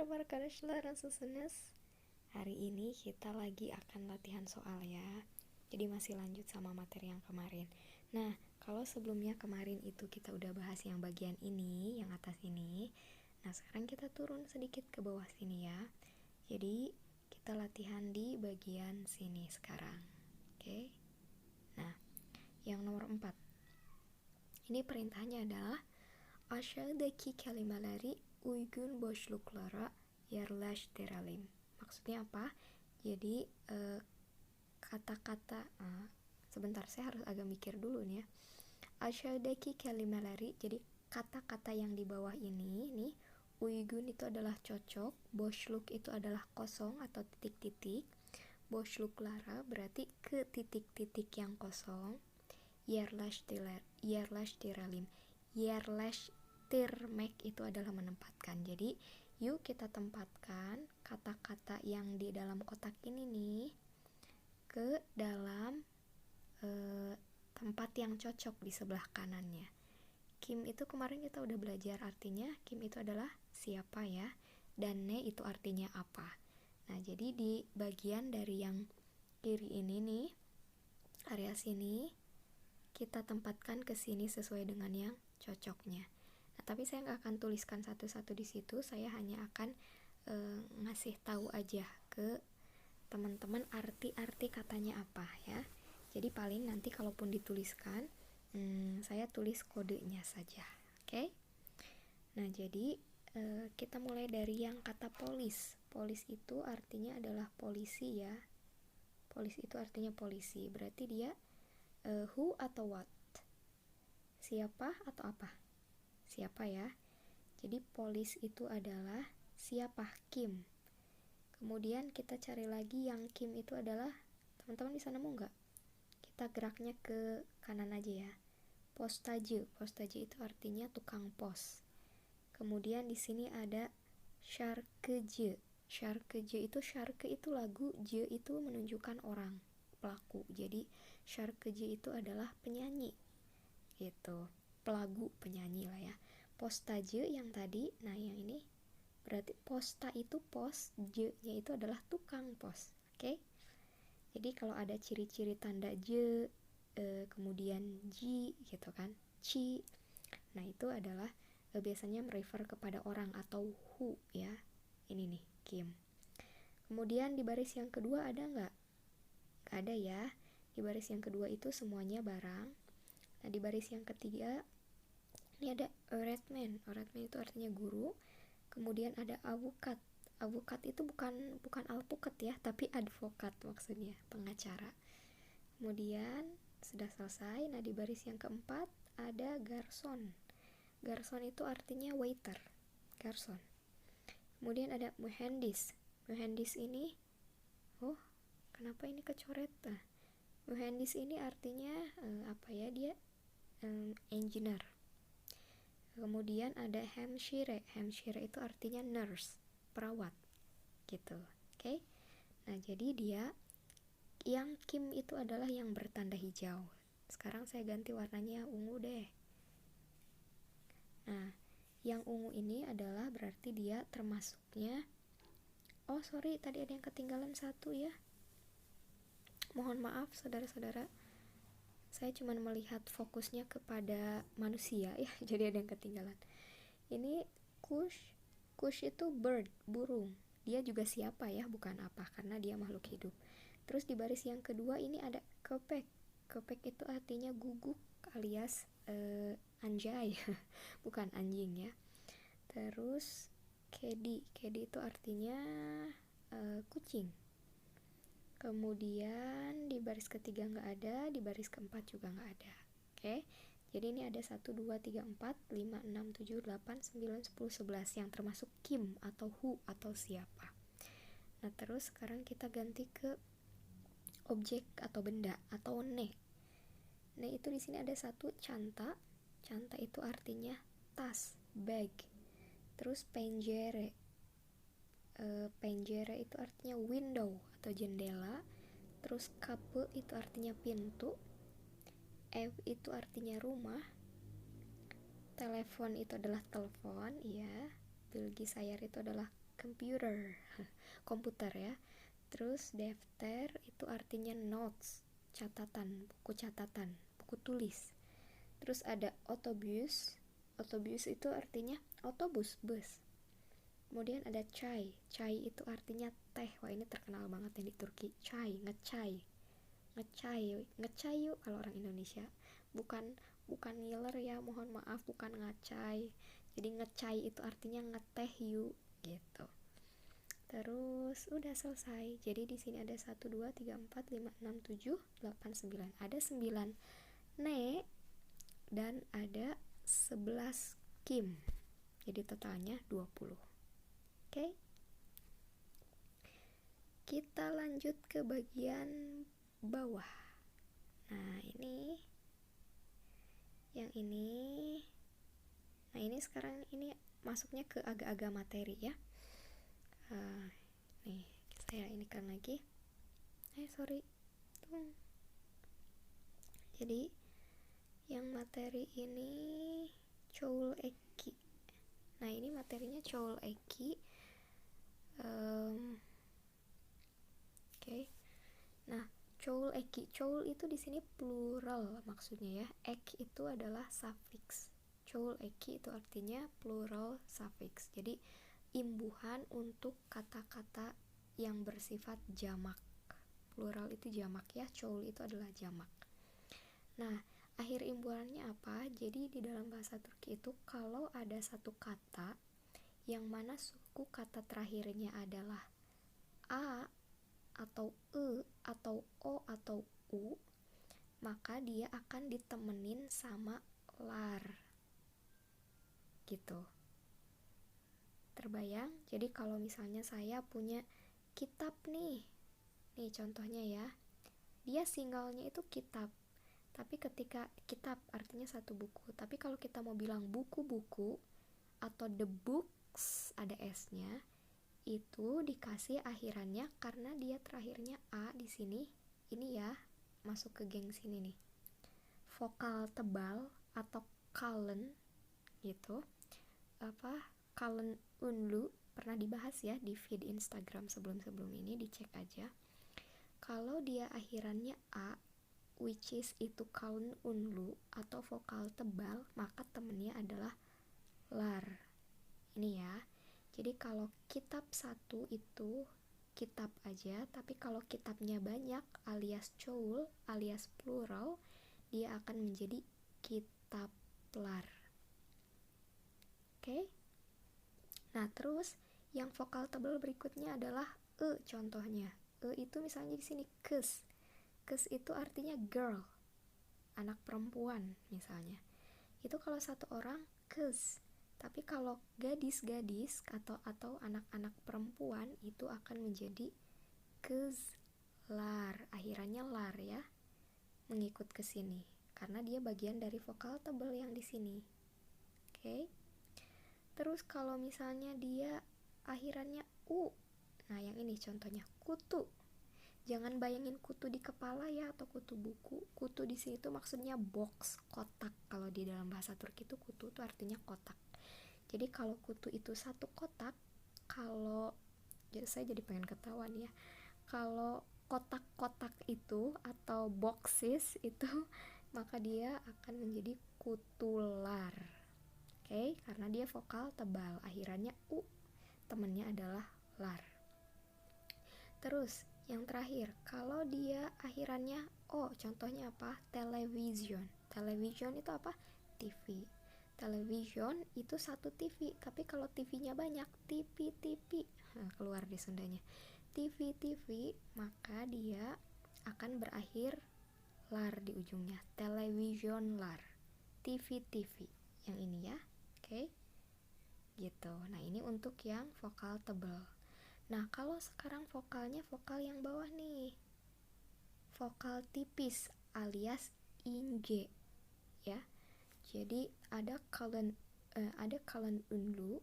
para arkadaşlar, nasılsınız? Hari ini kita lagi akan latihan soal ya. Jadi masih lanjut sama materi yang kemarin. Nah, kalau sebelumnya kemarin itu kita udah bahas yang bagian ini, yang atas ini. Nah, sekarang kita turun sedikit ke bawah sini ya. Jadi, kita latihan di bagian sini sekarang. Oke? Nah, yang nomor 4. Ini perintahnya adalah aşağıdaki kelimeleri uygun boşluklara yerleştirelim. Maksudnya apa? Jadi kata-kata sebentar, saya harus agak mikir dulu nih ya. Aşağıdaki kelimeleri, jadi kata-kata yang di bawah ini nih, uygun itu adalah cocok, boşluk itu adalah kosong atau titik-titik, boşluklara berarti ke titik-titik yang kosong, yerleştirelim, yerleştirmek itu adalah menempatkan. Jadi yuk kita tempatkan kata-kata yang di dalam kotak ini nih ke dalam tempat yang cocok di sebelah kanannya. Kim itu kemarin kita udah belajar artinya. Kim itu adalah siapa ya, dan ne itu artinya apa. Nah, jadi di bagian dari yang kiri ini nih, area sini kita tempatkan ke sini sesuai dengan yang cocoknya. Nah, tapi saya nggak akan tuliskan satu-satu di situ. Saya hanya akan ngasih tahu aja ke teman-teman arti-arti katanya apa ya. Jadi paling nanti kalaupun dituliskan, saya tulis kodenya saja. Oke? Nah, jadi kita mulai dari yang kata polis. Polis itu artinya adalah polisi ya. Polis itu artinya polisi. Berarti dia who atau what? Siapa atau apa? Siapa ya? Jadi polis itu adalah siapa? Kim. Kemudian kita cari lagi yang Kim itu adalah, teman-teman bisa nemu nggak? Kita geraknya ke kanan aja ya. Postaje. Postaje itu artinya tukang pos. Kemudian di sini ada şarkıcı. Şarkıcı itu, şarkı itu lagu, je itu menunjukkan orang, pelaku. Jadi şarkıcı itu adalah penyanyi gitu, pelagu, penyanyi lah ya. Postaje yang tadi, nah yang ini berarti posta itu pos, je-nya itu adalah tukang pos. Oke? Jadi kalau ada ciri-ciri tanda je, kemudian ji gitu kan, ci, nah itu adalah biasanya merefer kepada orang atau who ya. Ini nih, Kim. Kemudian di baris yang kedua ada nggak? Nggak ada ya. Di baris yang kedua itu semuanya barang. Nah, di baris yang ketiga ini ada öğretmen. Öğretmen itu artinya guru. Kemudian ada avukat. Avukat itu bukan alpukat ya, tapi advokat maksudnya, pengacara. Kemudian sudah selesai. Nah, di baris yang keempat ada garson. Garson itu artinya waiter. Garson. Kemudian ada muhendis. Muhendis ini, oh, kenapa ini kecoret? Nah, muhendis ini artinya apa ya, dia engineer. Kemudian ada hemşire. Hemşire itu artinya nurse, perawat gitu. Oke? Nah, jadi dia yang Kim itu adalah yang bertanda hijau. Sekarang saya ganti warnanya ungu deh. Nah, yang ungu ini adalah berarti dia termasuknya, oh sorry, tadi ada yang ketinggalan satu ya. Mohon maaf saudara-saudara, saya cuma melihat fokusnya kepada manusia ya, jadi ada yang ketinggalan. Ini kush itu bird, burung. Dia juga siapa ya, bukan apa, karena dia makhluk hidup. Terus di baris yang kedua ini ada köpek. Köpek itu artinya guguk alias anjay, bukan anjing ya. Terus kedi. Kedi itu artinya kucing. Kemudian di baris ketiga nggak ada, di baris keempat juga nggak ada. Oke, jadi ini ada 1, 2, 3, 4, 5, 6, 7, 8, 9, 10, 11 yang termasuk Kim atau who atau siapa. Nah, terus sekarang kita ganti ke objek atau benda atau ne. Ne itu di sini ada satu, canta. Canta itu artinya tas, bag. Terus penjere. Penjere itu artinya window atau jendela. Terus kapı itu artinya pintu. Ev itu artinya rumah. Telepon itu adalah telepon, ya. Bilgisayar itu adalah computer, komputer ya. Terus daftar itu artinya notes, catatan, buku tulis. Terus ada otobus, otobus itu artinya otobus, bus. Kemudian ada chai, chai itu artinya teh. Wah, ini terkenal banget yang di Turki, chai, ngecai, ngecai yuk kalau orang Indonesia. Bukan ngiler ya, mohon maaf, bukan ngacai. Jadi ngecai itu artinya ngeteh yuk gitu. Terus udah selesai. Jadi di sini ada 1 2 3 4 5 6 7 8 9. Ada 9 ne dan ada 11 kim. Jadi totalnya 20. Oke. Kita lanjut ke bagian bawah. Nah, ini yang ini. Nah, ini sekarang ini masuknya ke agak-agak materi ya. Nih, saya ini kan lagi. Sorry. Jadi yang materi ini Choul Eki. Nah, ini materinya Choul Eki. Oke. Nah, Choul Eki. Choul itu di sini plural maksudnya ya. Ek itu adalah suffix. Choul Eki itu artinya plural suffix. Jadi imbuhan untuk kata-kata yang bersifat jamak. Plural itu jamak ya, choul itu adalah jamak. Nah, akhir imbuhannya apa? Jadi di dalam bahasa Turki itu kalau ada satu kata yang mana suku kata terakhirnya adalah a atau e atau o atau u, maka dia akan ditemenin sama lar. Gitu. Terbayang? Jadi kalau misalnya saya punya kitab nih contohnya ya, dia singlenya itu kitab, tapi ketika kitab artinya satu buku, tapi kalau kita mau bilang buku-buku atau the books ada s-nya, itu dikasih akhirannya karena dia terakhirnya a di sini. Ini ya, masuk ke geng sini nih, vokal tebal atau kalen gitu. Kalen unlu pernah dibahas ya di feed Instagram sebelum ini, dicek aja. Kalau dia akhirannya a, which is itu kalen unlu atau vokal tebal, maka temennya adalah lar. Ini ya. Jadi kalau kitab satu itu kitab aja, tapi kalau kitabnya banyak alias choul alias plural, dia akan menjadi kitablar. Oke? Nah, terus yang vokal tebal berikutnya adalah e contohnya. E itu misalnya di sini kes. Kes itu artinya girl, anak perempuan misalnya. Itu kalau satu orang kes. Tapi kalau gadis-gadis atau anak-anak perempuan itu akan menjadi kezlar. Akhirannya lar ya. Mengikut ke sini karena dia bagian dari vokal tebal yang di sini. Oke. Terus kalau misalnya dia akhirannya u. Nah, yang ini contohnya kutu. Jangan bayangin kutu di kepala ya atau kutu buku. Kutu di sini tuh maksudnya box, kotak. Kalau di dalam bahasa Turki itu kutu itu artinya kotak. Jadi kalau kutu itu satu kotak, saya jadi pengen ketahuan ya. Kalau kotak-kotak itu atau boxes itu, maka dia akan menjadi kutular. Oke, karena dia vokal tebal, akhirannya u, temennya adalah lar. Terus yang terakhir, kalau dia akhirannya o, contohnya apa? Television. Television itu apa? TV. Television itu satu TV, tapi kalau TV-nya banyak, TV. Nah, keluar di Sundanya. TV, maka dia akan berakhir lar di ujungnya. Television lar. TV. Yang ini ya. Oke. Gitu. Nah, ini untuk yang vokal tebal. Nah, kalau sekarang vokalnya vokal yang bawah nih. Vokal tipis alias inge ya. Jadi ada kalen unlu,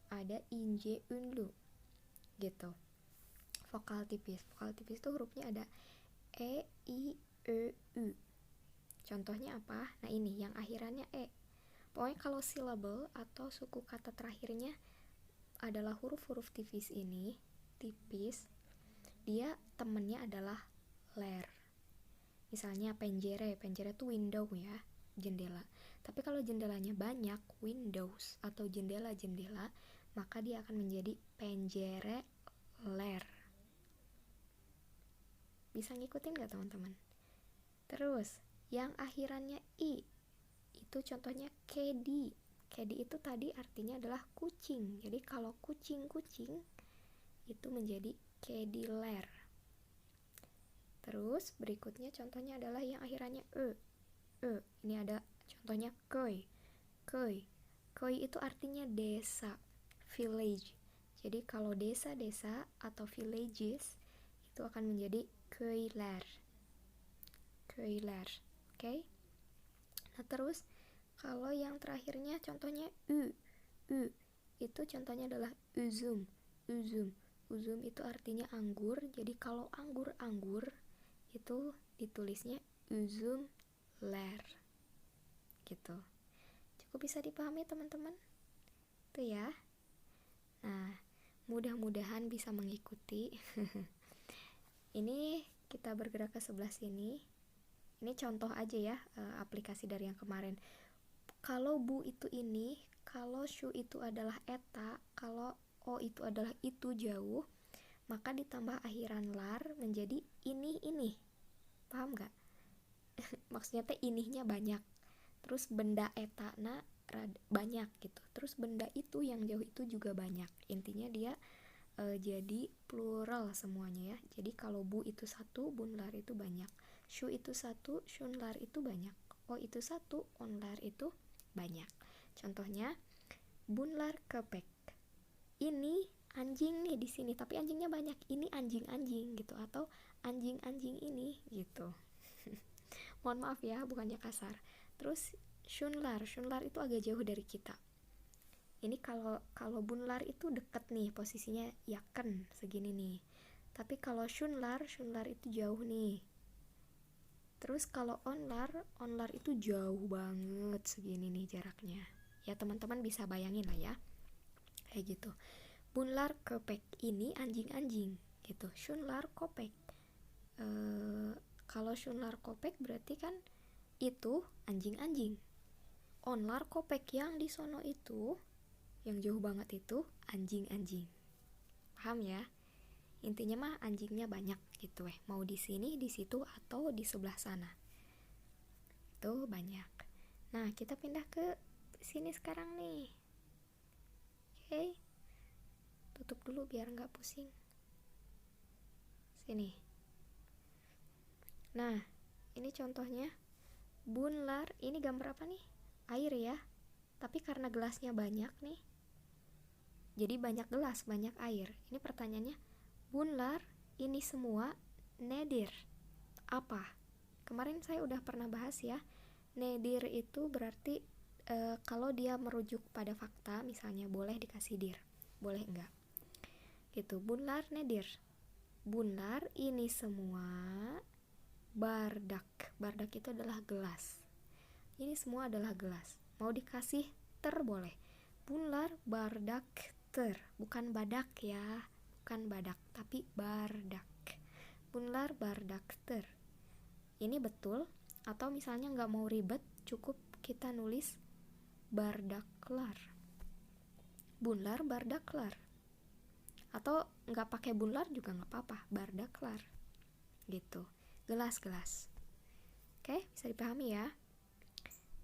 ada inje unlu. Gitu. Vokal tipis. Vokal tipis itu hurufnya ada e, i, e, u. Contohnya apa? Nah, ini yang akhirannya e. Pokoknya kalau syllable atau suku kata terakhirnya adalah huruf-huruf tipis ini, dia temennya adalah ler. Misalnya penjere itu window ya, jendela. Tapi kalau jendelanya banyak, windows atau jendela-jendela, maka dia akan menjadi penjere ler. Bisa ngikutin gak teman-teman? Terus yang akhirannya i, itu contohnya kedi. Kedi itu tadi artinya adalah kucing. Jadi kalau kucing-kucing itu menjadi kediler. Terus berikutnya contohnya adalah yang akhirannya e. Ini ada contohnya koi. Koi itu artinya desa, village. Jadi kalau desa-desa atau villages itu akan menjadi köyler. Oke? Nah, terus kalau yang terakhirnya contohnya u itu contohnya adalah uzum. Uzum itu artinya anggur. Jadi kalau anggur itu ditulisnya uzum ler. Gitu. Cukup bisa dipahami teman-teman? Itu ya. Nah, mudah-mudahan bisa mengikuti. Ini kita bergerak ke sebelah sini. Ini contoh aja ya, aplikasi dari yang kemarin. Kalau bu itu ini, kalau shu itu adalah eta, kalau o itu adalah itu jauh, maka ditambah akhiran lar menjadi ini. Paham gak? Maksudnya teh inihnya banyak. Terus benda eta na banyak gitu. Terus benda itu yang jauh itu juga banyak. Intinya dia jadi plural semuanya ya. Jadi kalau bu itu satu, bun lar itu banyak. Shu itu satu, shun lar itu banyak. O itu satu, on lar itu banyak. Contohnya bun lar kepek. Ini anjing nih di sini, tapi anjingnya banyak. Ini anjing-anjing gitu, atau anjing-anjing ini gitu. Mohon maaf ya, bukannya kasar. Terus shunlar itu agak jauh dari kita. Ini kalau bunlar itu deket nih posisinya, yaken segini nih. Tapi kalau shunlar itu jauh nih. Terus kalau onlar itu jauh banget segini nih jaraknya. Ya teman-teman bisa bayangin lah ya. Kayak gitu. Bunlar kepek, ini anjing-anjing gitu. Shunlar kopek. Kalau shunlar kopek berarti kan itu anjing-anjing. Onlar kopek yang di sono itu, yang jauh banget itu anjing-anjing. Paham ya? Intinya mah anjingnya banyak gitu mau di sini, di situ, atau di sebelah sana. Itu banyak. Nah, kita pindah ke sini sekarang nih. Oke. Tutup dulu biar nggak pusing. Sini. Nah, ini contohnya bunlar. Ini gambar apa nih? Air ya. Tapi karena gelasnya banyak nih, jadi banyak gelas, banyak air. Ini pertanyaannya, bunlar ini semua nedir apa? Kemarin saya udah pernah bahas ya. Nedir itu berarti kalau dia merujuk pada fakta, misalnya boleh dikasih dir, boleh enggak gitu. Bunlar nedir. Bunlar ini semua bardak itu adalah gelas. Ini semua adalah gelas. Mau dikasih ter boleh. Bunlar bardak ter, bukan badak ya, bukan badak, tapi bardak. Bunlar bardak ter. Ini betul. Atau misalnya nggak mau ribet, cukup kita nulis bardaklar. Bunlar bardaklar. Atau nggak pakai bunlar juga nggak apa-apa, bardaklar. Gitu. Gelas-gelas. Oke, bisa dipahami ya.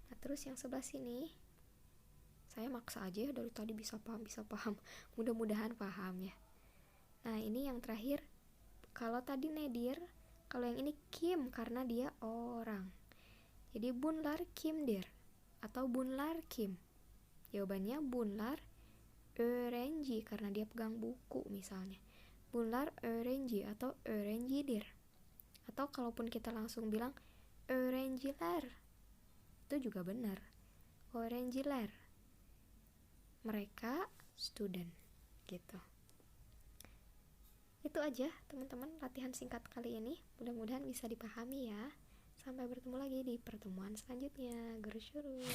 Nah, terus yang sebelah sini, saya maksa aja ya, dari tadi bisa paham. Mudah-mudahan paham ya. Nah, ini yang terakhir. Kalau tadi nedir, kalau yang ini kim karena dia orang. Jadi bunlar kimdir atau bunlar kim. Jawabannya bunlar öğrenci karena dia pegang buku misalnya. Bunlar öğrenci atau öğrencidir. Atau kalaupun kita langsung bilang öğrenciler, itu juga benar. Öğrenciler, mereka student gitu. Itu aja teman-teman latihan singkat kali ini. Mudah-mudahan bisa dipahami ya. Sampai bertemu lagi di pertemuan selanjutnya. Görüşürüz.